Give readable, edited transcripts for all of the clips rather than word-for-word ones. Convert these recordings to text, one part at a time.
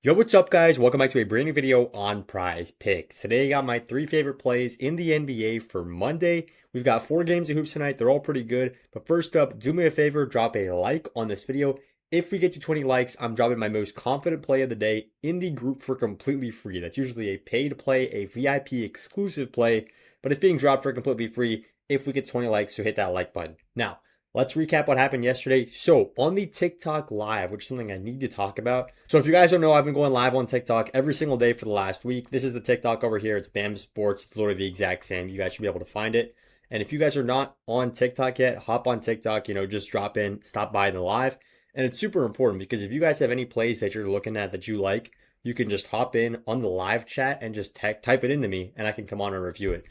Yo, what's up, guys? Welcome back to a brand new video on Prizepicks. Today, I got my three favorite plays in the NBA for Monday. We've got 4 games of hoops tonight. They're all pretty good. But first up, do me a favor, drop a like on this video. If we get to 20 likes, I'm dropping my most confident play of the day in the group for completely free. That's usually a paid play, a VIP exclusive play, but it's being dropped for completely free if we get 20 likes, so hit that like button. Now, let's recap what happened yesterday. So, on the TikTok live, which is something I need to talk about. So, if you guys don't know, I've been going live on TikTok every single day for the last week. This is the TikTok over here. It's BAM Sports. It's literally the exact same. You guys should be able to find it. And if you guys are not on TikTok yet, hop on TikTok, just drop in, stop by the live. And it's super important because if you guys have any plays that you're looking at that you like, you can just hop in on the live chat and just type it into me and I can come on and review it.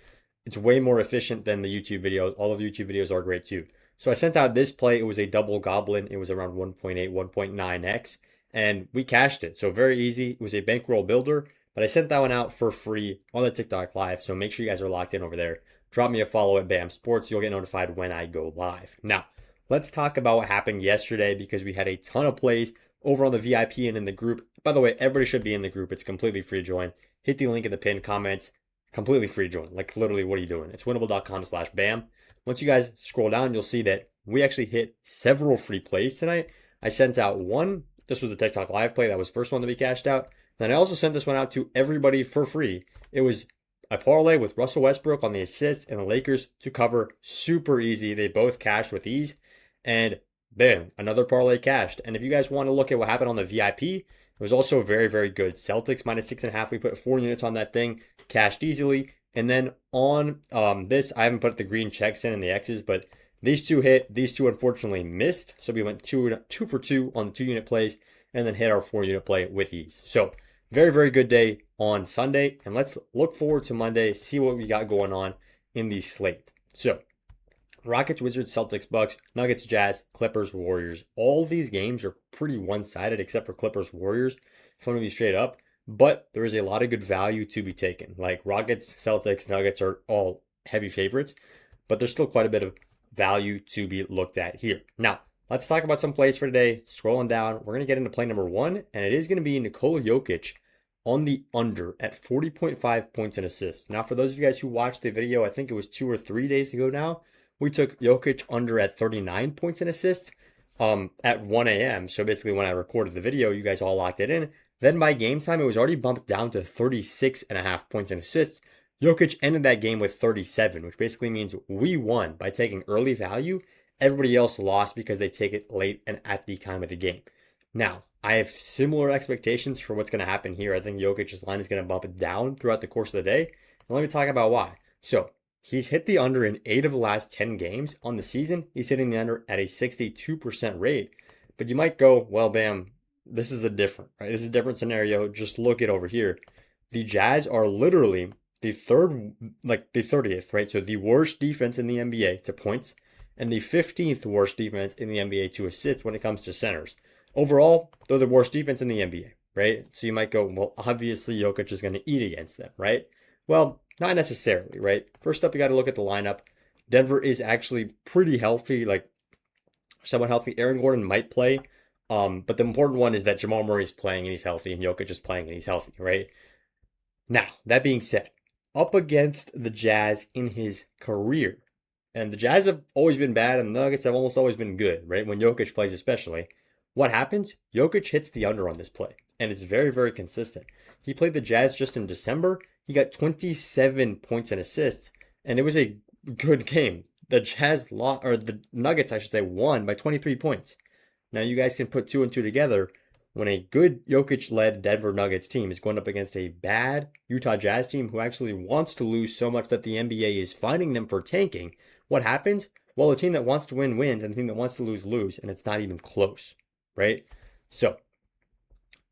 It's way more efficient than the YouTube videos. All of the YouTube videos are great too. So I sent out this play. It was a double goblin. It was around 1.8, 1.9x, and we cashed it. So very easy. It was a bankroll builder, but I sent that one out for free on the TikTok live. So make sure you guys are locked in over there. Drop me a follow at BAM Sports. You'll get notified when I go live. Now, let's talk about what happened yesterday because we had a ton of plays over on the VIP and in the group. By the way, everybody should be in the group. It's completely free to join. Hit the link in the pinned comments. Completely free to join. Like literally, what are you doing? It's winnable.com/BAM. Once you guys scroll down, you'll see that we actually hit several free plays tonight. I sent out one. This was the TikTok live play. That was the first one to be cashed out. Then I also sent this one out to everybody for free. It was a parlay with Russell Westbrook on the assists and the Lakers to cover. Super easy. They both cashed with ease. And bam, another parlay cashed. And if you guys want to look at what happened on the VIP, it was also very, very good. Celtics -6.5. We put 4 units on that thing, cashed easily. And then on this, I haven't put the green checks in and the X's, but these two hit. These two unfortunately missed. So we went two for two on the 2-unit plays and then hit our 4-unit play with ease. So very, very good day on Sunday. And let's look forward to Monday, see what we got going on in the slate. So Rockets, Wizards, Celtics, Bucks, Nuggets, Jazz, Clippers, Warriors. All these games are pretty one-sided except for Clippers, Warriors. If I'm going to be straight up. But there is a lot of good value to be taken. Like Rockets, Celtics, Nuggets are all heavy favorites, but there's still quite a bit of value to be looked at here. Now, let's talk about some plays for today. Scrolling down, we're going to get into play number 1, and it is going to be Nikola Jokic on the under at 40.5 points and assists. Now, for those of you guys who watched the video, I think it was 2 or 3 days ago now, we took Jokic under at 39 points and assists at 1 a.m. So basically when I recorded the video, you guys all locked it in. Then by game time, it was already bumped down to 36.5 points and assists. Jokic ended that game with 37, which basically means we won by taking early value. Everybody else lost because they take it late and at the time of the game. Now, I have similar expectations for what's going to happen here. I think Jokic's line is going to bump it down throughout the course of the day. And let me talk about why. So, he's hit the under in 8 of the last 10 games. On the season, he's hitting the under at a 62% rate. But you might go, well, bam, this is a different, right? This is a different scenario. Just look it over here. The Jazz are literally the 30th, right? So the worst defense in the NBA to points and the 15th worst defense in the NBA to assists when it comes to centers. Overall, they're the worst defense in the NBA, right? So you might go, well, obviously Jokic is going to eat against them, right? Well, not necessarily, right? First up, you got to look at the lineup. Denver is actually pretty healthy, like somewhat healthy. Aaron Gordon might play. But the important one is that Jamal Murray is playing and he's healthy, and Jokic is playing and he's healthy, right? Now, that being said, up against the Jazz in his career, and the Jazz have always been bad, and the Nuggets have almost always been good, right? When Jokic plays, especially, what happens? Jokic hits the under on this play, and it's very, very consistent. He played the Jazz just in December. He got 27 points and assists, and it was a good game. The Jazz lost, or the Nuggets, I should say, won by 23 points. Now you guys can put 2 and 2 together when a good Jokic-led Denver Nuggets team is going up against a bad Utah Jazz team who actually wants to lose so much that the NBA is finding them for tanking. What happens? Well, a team that wants to win wins, and a team that wants to lose lose, and it's not even close, right? So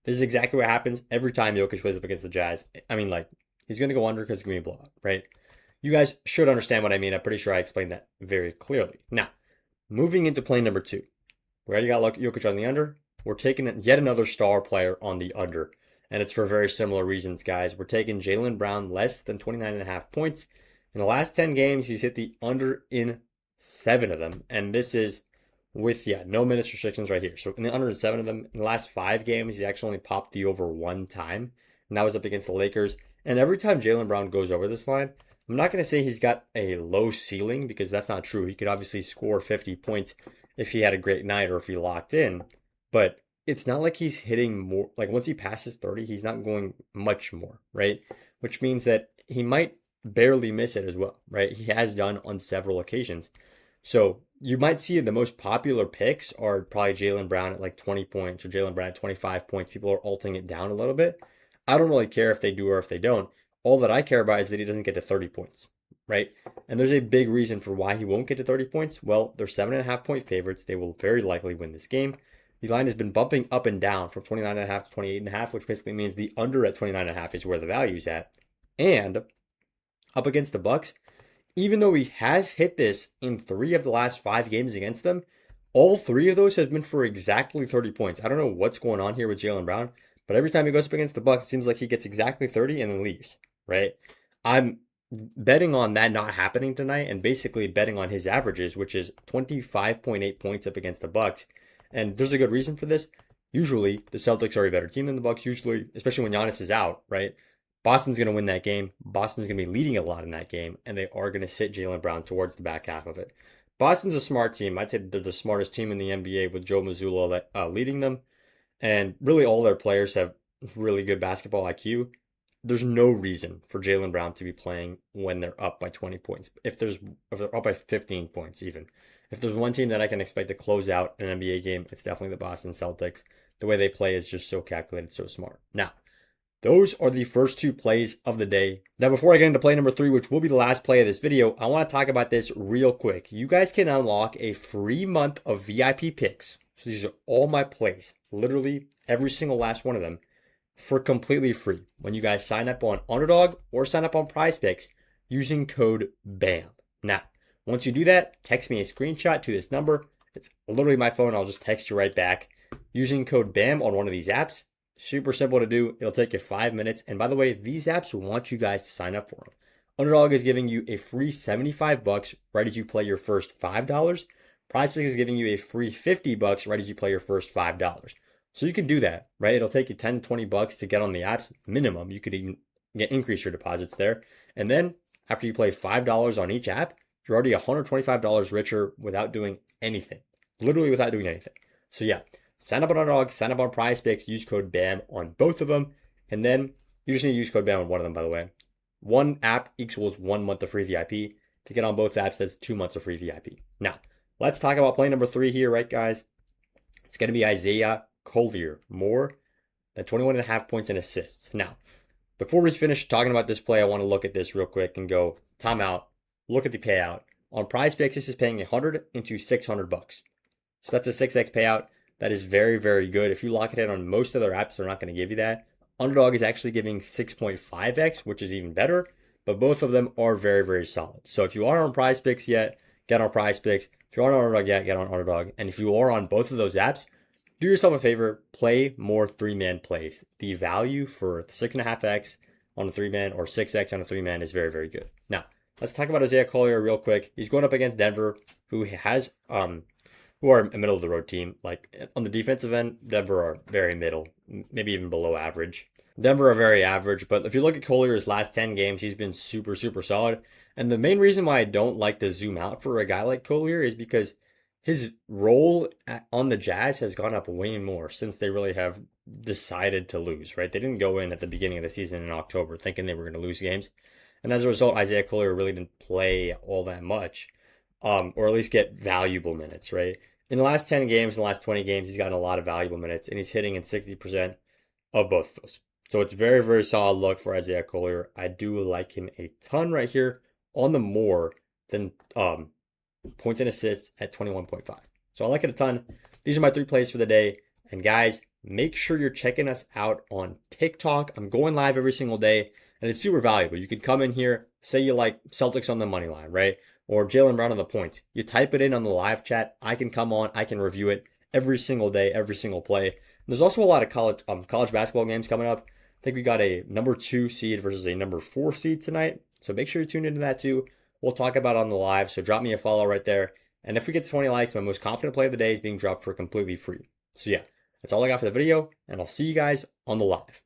this is exactly what happens every time Jokic plays up against the Jazz. I mean, like, he's going to go under because it's going to be a blowout, right? You guys should understand what I mean. I'm pretty sure I explained that very clearly. Now, moving into play number 2. We already got Jokic on the under. We're taking yet another star player on the under. And it's for very similar reasons, guys. We're taking Jaylen Brown less than 29.5 points. In the last 10 games, he's hit the under in 7 of them. And this is with, yeah, no minutes restrictions right here. So in the under 7 of them, in the last 5 games, he's actually only popped the over 1 time. And that was up against the Lakers. And every time Jaylen Brown goes over this line, I'm not going to say he's got a low ceiling because that's not true. He could obviously score 50 points if he had a great night or if he locked in. But it's not like he's hitting more. Like once he passes 30, he's not going much more, right? Which means that he might barely miss it as well, right? He has done on several occasions. So you might see the most popular picks are probably Jaylen Brown at like 20 points or Jaylen Brown at 25 points. People are alting it down a little bit. I don't really care if they do or if they don't. All that I care about is that he doesn't get to 30 points, right? And there's a big reason for why he won't get to 30 points. Well, they're 7.5-point favorites. They will very likely win this game. The line has been bumping up and down from 29.5 to 28.5, which basically means the under at 29.5 is where the value is at. And up against the Bucks, even though he has hit this in 3 of the last 5 games against them, all 3 of those have been for exactly 30 points. I don't know what's going on here with Jaylen Brown, but every time he goes up against the Bucks, it seems like he gets exactly 30 and then leaves, right? I'm betting on that not happening tonight and basically betting on his averages, which is 25.8 points up against the Bucks. And there's a good reason for this. Usually, the Celtics are a better team than the Bucks. Usually, especially when Giannis is out, right? Boston's going to win that game. Boston's going to be leading a lot in that game, and they are going to sit Jaylen Brown towards the back half of it. Boston's a smart team. I'd say they're the smartest team in the NBA with Joe Mazzulla leading them. And really all their players have really good basketball IQ. There's no reason for Jaylen Brown to be playing when they're up by 20 points. If they're up by 15 points even. If there's one team that I can expect to close out an NBA game, it's definitely the Boston Celtics. The way they play is just so calculated, so smart. Now, those are the first 2 plays of the day. Now, before I get into play number 3, which will be the last play of this video, I want to talk about this real quick. You guys can unlock a free month of VIP picks. So these are all my plays, literally every single last one of them, for completely free when you guys sign up on Underdog or sign up on Prizepicks using code BAM. Now, once you do that, text me a screenshot to this number. It's literally my phone. I'll just text you right back using code BAM on one of these apps. Super simple to do. It'll take you 5 minutes. And by the way, these apps want you guys to sign up for them. Underdog is giving you a free $75 right as you play your first $5. Prizepicks is giving you a free $50 right as you play your first $5. So you can do that, right? It'll take you 10 to 20 bucks to get on the apps minimum. You could even increase your deposits there. And then after you play $5 on each app, you're already $125 richer without doing anything. Literally without doing anything. So yeah, sign up on Underdog, sign up on Prizepicks, use code BAM on both of them. And then you just need to use code BAM on one of them, by the way. One app equals 1 month of free VIP. To get on both apps, that's 2 months of free VIP. Now, let's talk about play number 3 here, right, guys? It's going to be Isaiah Collier, more than 21.5 points and assists. Now, before we finish talking about this play, I want to look at this real quick and go timeout. Look at the payout. On Prizepicks, this is paying 100 into $600. So that's a 6x payout. That is very, very good. If you lock it in on most other apps, they're not going to give you that. Underdog is actually giving 6.5x, which is even better. But both of them are very, very solid. So if you are on Prizepicks yet, get on Prizepicks. If you aren't on Underdog yet, get on Underdog. And if you are on both of those apps, do yourself a favor, play more 3-man plays. The value for 6.5x on a 3-man or 6x on a 3-man is very, very good. Now, let's talk about Isaiah Collier real quick. He's going up against Denver, who are a middle of the road team. Like on the defensive end, Denver are very middle, maybe even below average. Denver are very average, but if you look at Collier's last 10 games, he's been super, super solid. And the main reason why I don't like to zoom out for a guy like Collier is because his role on the Jazz has gone up way more since they really have decided to lose, right? They didn't go in at the beginning of the season in October thinking they were going to lose games. And as a result, Isaiah Collier really didn't play all that much, or at least get valuable minutes, right? In the last 10 games, in the last 20 games, he's gotten a lot of valuable minutes, and he's hitting in 60% of both of those. So it's very, very solid look for Isaiah Collier. I do like him a ton right here on the more than points and assists at 21.5. So I like it a ton. These are my 3 plays for the day. And guys, make sure you're checking us out on TikTok. I'm going live every single day, and it's super valuable. You can come in here, say you like Celtics on the money line, right? Or Jaylen Brown on the points. You type it in on the live chat. I can come on. I can review it every single day, every single play. And there's also a lot of college basketball games coming up. I think we got a number 2 seed versus a number 4 seed tonight. So make sure you tune into that too. We'll talk about it on the live. So drop me a follow right there. And if we get to 20 likes, my most confident play of the day is being dropped for completely free. So yeah, that's all I got for the video, and I'll see you guys on the live.